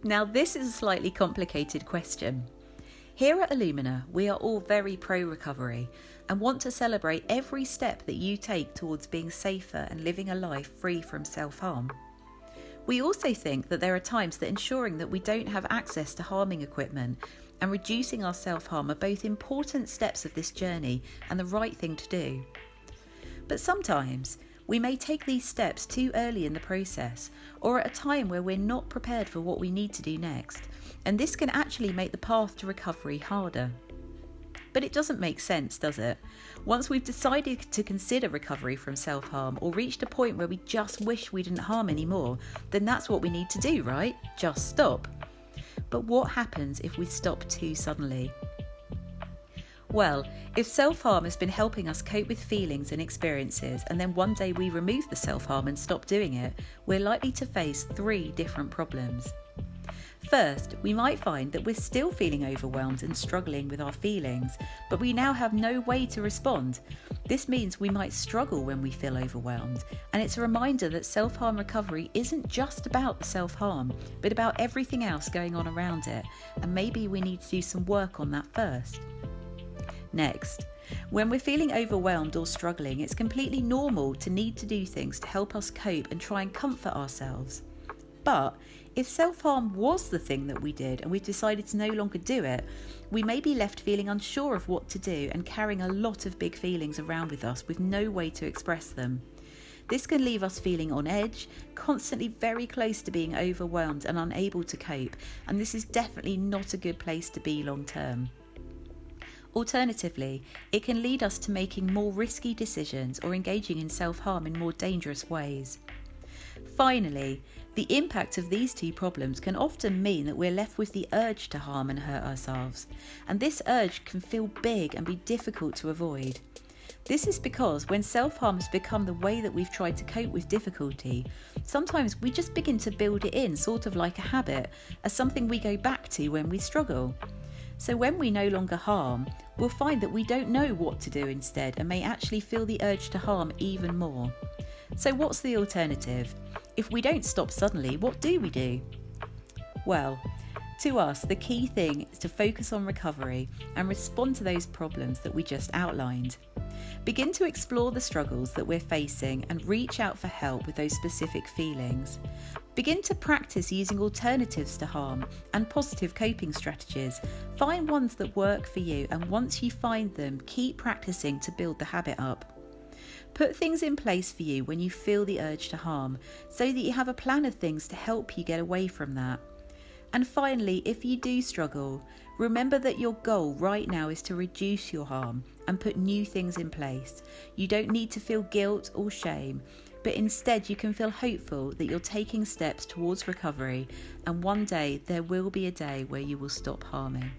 Now, this is a slightly complicated question. Here at Alumina, we are all very pro-recovery and want to celebrate every step that you take towards being safer and living a life free from self-harm. We also think that there are times that ensuring that we don't have access to harming equipment and reducing our self-harm are both important steps of this journey and the right thing to do. But sometimes we may take these steps too early in the process or at a time where we're not prepared for what we need to do next, and this can actually make the path to recovery harder. But it doesn't make sense, does it? Once we've decided to consider recovery from self-harm or reached a point where we just wish we didn't harm anymore, then that's what we need to do, right? Just stop. But what happens if we stop too suddenly? Well, if self-harm has been helping us cope with feelings and experiences, and then one day we remove the self-harm and stop doing it, we're likely to face 3 different problems. First, we might find that we're still feeling overwhelmed and struggling with our feelings, but we now have no way to respond. This means we might struggle when we feel overwhelmed, and it's a reminder that self-harm recovery isn't just about the self-harm, but about everything else going on around it, and maybe we need to do some work on that first. Next, when we're feeling overwhelmed or struggling, it's completely normal to need to do things to help us cope and try and comfort ourselves. But if self-harm was the thing that we did and we've decided to no longer do it, we may be left feeling unsure of what to do and carrying a lot of big feelings around with us with no way to express them. This can leave us feeling on edge, constantly very close to being overwhelmed and unable to cope, and this is definitely not a good place to be long term. Alternatively, it can lead us to making more risky decisions or engaging in self-harm in more dangerous ways. Finally, the impact of these 2 problems can often mean that we're left with the urge to harm and hurt ourselves, and this urge can feel big and be difficult to avoid. This is because when self-harm has become the way that we've tried to cope with difficulty, sometimes we just begin to build it in sort of like a habit, as something we go back to when we struggle. So when we no longer harm, we'll find that we don't know what to do instead and may actually feel the urge to harm even more. So what's the alternative? If we don't stop suddenly, what do we do? Well, to us, the key thing is to focus on recovery and respond to those problems that we just outlined. Begin to explore the struggles that we're facing and reach out for help with those specific feelings. Begin to practice using alternatives to harm and positive coping strategies. Find ones that work for you, and once you find them, keep practicing to build the habit up. Put things in place for you when you feel the urge to harm, so that you have a plan of things to help you get away from that. And finally, if you do struggle, remember that your goal right now is to reduce your harm and put new things in place. You don't need to feel guilt or shame, but instead you can feel hopeful that you're taking steps towards recovery, and one day there will be a day where you will stop harming.